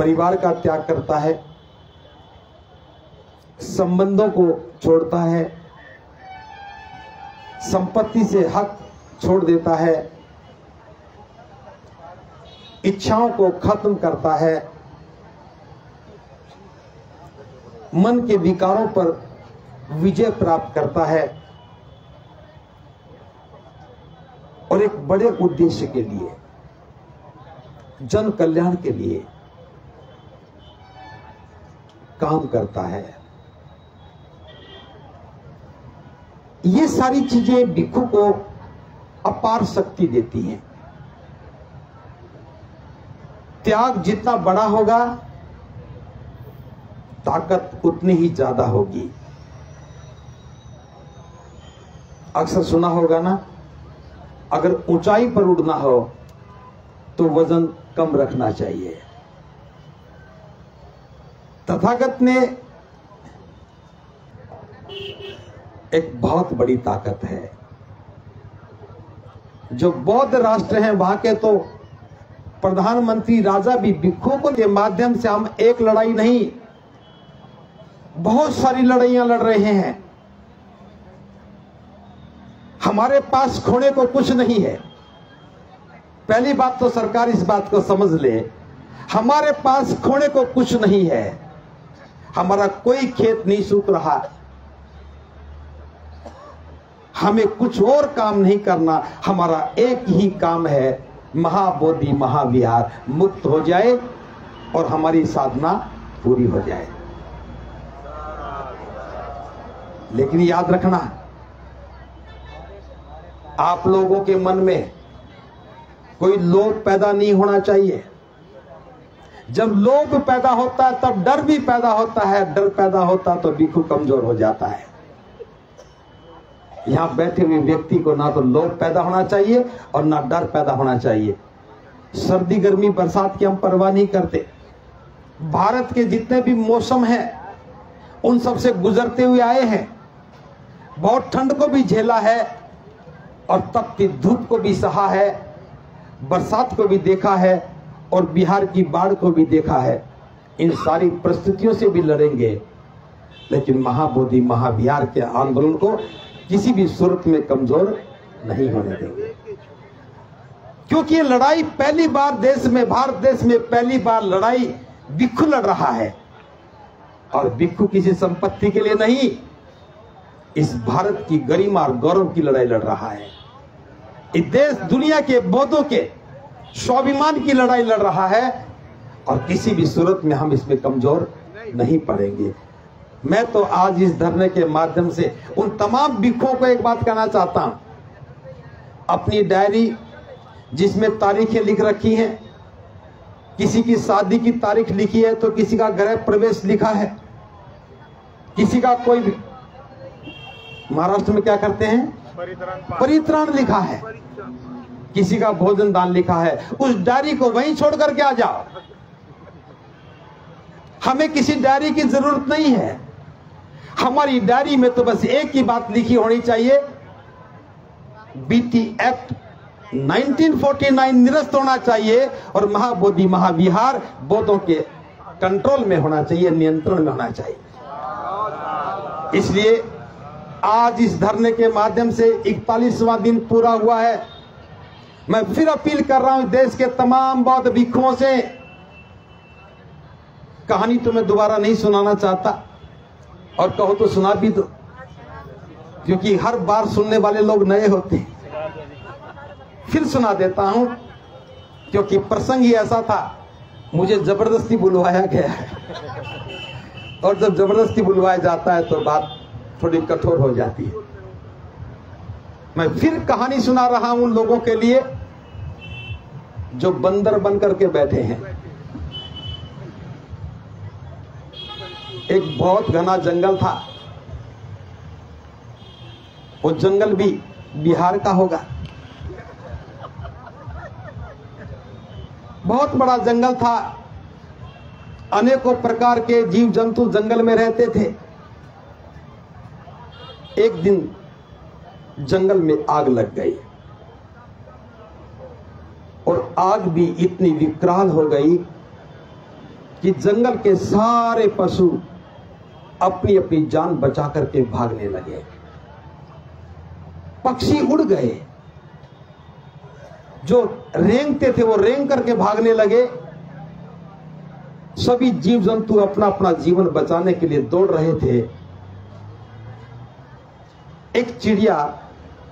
परिवार का त्याग करता है, संबंधों को छोड़ता है, संपत्ति से हक छोड़ देता है, इच्छाओं को खत्म करता है, मन के विकारों पर विजय प्राप्त करता है और एक बड़े उद्देश्य के लिए, जन कल्याण के लिए काम करता है। ये सारी चीजें भिक्षु को अपार शक्ति देती हैं। त्याग जितना बड़ा होगा, ताकत उतनी ही ज्यादा होगी। अक्सर सुना होगा ना, अगर ऊंचाई पर उड़ना हो तो वजन कम रखना चाहिए। तथागत ने एक बहुत बड़ी ताकत है। जो बौद्ध राष्ट्र हैं वहां के तो प्रधानमंत्री राजा भी भिक्षुकों के माध्यम से, हम एक लड़ाई नहीं बहुत सारी लड़ाइयां लड़ रहे हैं। हमारे पास खोने को कुछ नहीं है। पहली बात तो सरकार इस बात को समझ ले, हमारे पास खोने को कुछ नहीं है। हमारा कोई खेत नहीं सूख रहा, हमें कुछ और काम नहीं करना। हमारा एक ही काम है, महाबोधि महाविहार मुक्त हो जाए और हमारी साधना पूरी हो जाए। लेकिन याद रखना, आप लोगों के मन में कोई लोभ पैदा नहीं होना चाहिए। जब लोभ पैदा होता है तब डर भी पैदा होता है। डर पैदा होता तो भिक्षु कमजोर हो जाता है। यहां बैठे हुए व्यक्ति को ना तो लोभ पैदा होना चाहिए और ना डर पैदा होना चाहिए। सर्दी गर्मी बरसात की हम परवाह नहीं करते। भारत के जितने भी मौसम हैं उन सब से गुजरते हुए आए हैं। बहुत ठंड को भी झेला है और तपती धूप को भी सहा है, बरसात को भी देखा है और बिहार की बाढ़ को भी देखा है। इन सारी परिस्थितियों से भी लड़ेंगे, लेकिन महाबोधि महाविहार के आंदोलन को किसी भी सूरत में कमजोर नहीं होने देंगे। क्योंकि ये लड़ाई पहली बार देश में, भारत देश में पहली बार लड़ाई भिक्षु लड़ रहा है। और भिक्षु किसी संपत्ति के लिए नहीं, इस भारत की गरिमा और गौरव की लड़ाई लड़ रहा है। इस देश दुनिया के बौद्धों के स्वाभिमान की लड़ाई लड़ रहा है और किसी भी सूरत में हम इसमें कमजोर नहीं पड़ेंगे। मैं तो आज इस धरने के माध्यम से उन तमाम भिक्षुओं को एक बात कहना चाहता हूं। अपनी डायरी जिसमें तारीखें लिख रखी हैं, किसी की शादी की तारीख लिखी है तो किसी का गृह प्रवेश लिखा है, किसी का कोई महाराष्ट्र में क्या करते हैं परित्राण लिखा है, किसी का भोजन दान लिखा है। उस डायरी को वहीं छोड़ करके आ जाओ। हमें किसी डायरी की जरूरत नहीं है। हमारी डायरी में तो बस एक ही बात लिखी होनी चाहिए, बीटी एक्ट 1949 निरस्त होना चाहिए और महाबोधि महाविहार बौद्धों के कंट्रोल में होना चाहिए, नियंत्रण में होना चाहिए। इसलिए आज इस धरने के माध्यम से 41वां दिन पूरा हुआ है। मैं फिर अपील कर रहा हूं देश के तमाम बौद्ध भिक्षुओं से। कहानी तो मैं दोबारा नहीं सुनाना चाहता, और कहो तो सुना भी दो, क्योंकि हर बार सुनने वाले लोग नए होते हैं। फिर सुना देता हूं, क्योंकि प्रसंग ही ऐसा था, मुझे जबरदस्ती बुलवाया गया है। और जब जबरदस्ती बुलवाया जाता है तो बात थोड़ी कठोर हो जाती है। मैं फिर कहानी सुना रहा हूं उन लोगों के लिए जो बंदर बन करके बैठे हैं। एक बहुत घना जंगल था, वो जंगल भी बिहार का होगा। बहुत बड़ा जंगल था, अनेकों प्रकार के जीव जंतु जंगल में रहते थे। एक दिन जंगल में आग लग गई और आग भी इतनी विकराल हो गई कि जंगल के सारे पशु अपनी अपनी जान बचा करके भागने लगे। पक्षी उड़ गए, जो रेंगते थे वो रेंग करके भागने लगे। सभी जीव जंतु अपना अपना जीवन बचाने के लिए दौड़ रहे थे। एक चिड़िया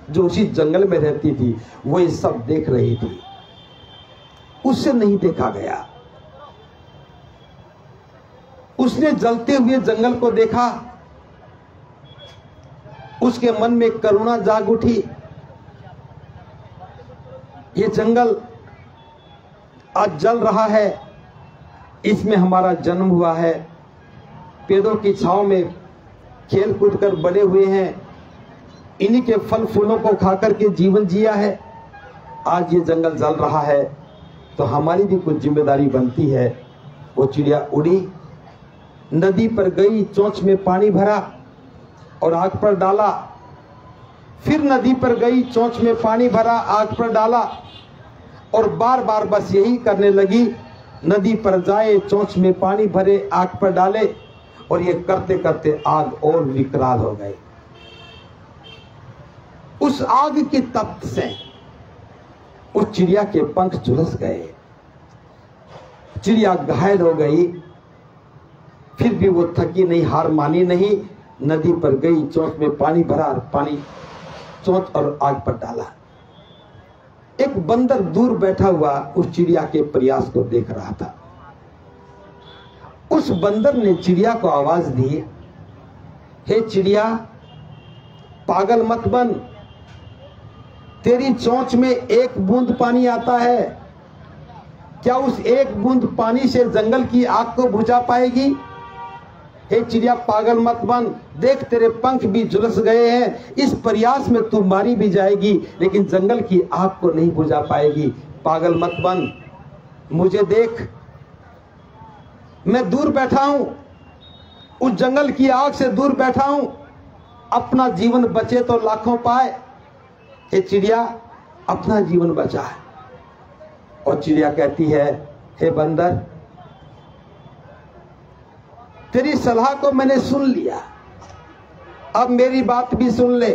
जो उसी जंगल में रहती थी वो ये सब देख रही थी, उससे नहीं देखा गया। उसने जलते हुए जंगल को देखा, उसके मन में करुणा जाग उठी। ये जंगल आज जल रहा है, इसमें हमारा जन्म हुआ है, पेड़ों की छांव में खेल कूद कर बड़े हुए हैं, इन्हीं के फल फूलों को खाकर के जीवन जिया है। आज ये जंगल जल रहा है तो हमारी भी कुछ जिम्मेदारी बनती है। वो चिड़िया उड़ी, नदी पर गई, चोंच में पानी भरा और आग पर डाला। फिर नदी पर गई, चोंच में पानी भरा, आग पर डाला और बार बार बस यही करने लगी। नदी पर जाए, चोंच में पानी भरे, आग पर डाले और ये करते करते आग और विकराल हो गई। उस आग की तप्त से उस चिड़िया के पंख झुलस गए, चिड़िया घायल हो गई। फिर भी वो थकी नहीं, हार मानी नहीं, नदी पर गई, चोंच में पानी भरा, पानी चोंच और आग पर डाला। एक बंदर दूर बैठा हुआ उस चिड़िया के प्रयास को देख रहा था। उस बंदर ने चिड़िया को आवाज दी, हे चिड़िया, पागल मत बन, तेरी चोंच में एक बूंद पानी आता है, क्या उस एक बूंद पानी से जंगल की आग को बुझा पाएगी? हे चिड़िया, पागल मत बन, देख तेरे पंख भी झुलस गए हैं, इस प्रयास में तू मारी भी जाएगी लेकिन जंगल की आग को नहीं बुझा पाएगी। पागल मत बन, मुझे देख, मैं दूर बैठा हूं, उस जंगल की आग से दूर बैठा हूं, अपना जीवन बचे तो लाखों पाए। हे चिड़िया, अपना जीवन बचा। और चिड़िया कहती है, हे बंदर, तेरी सलाह को मैंने सुन लिया, अब मेरी बात भी सुन ले।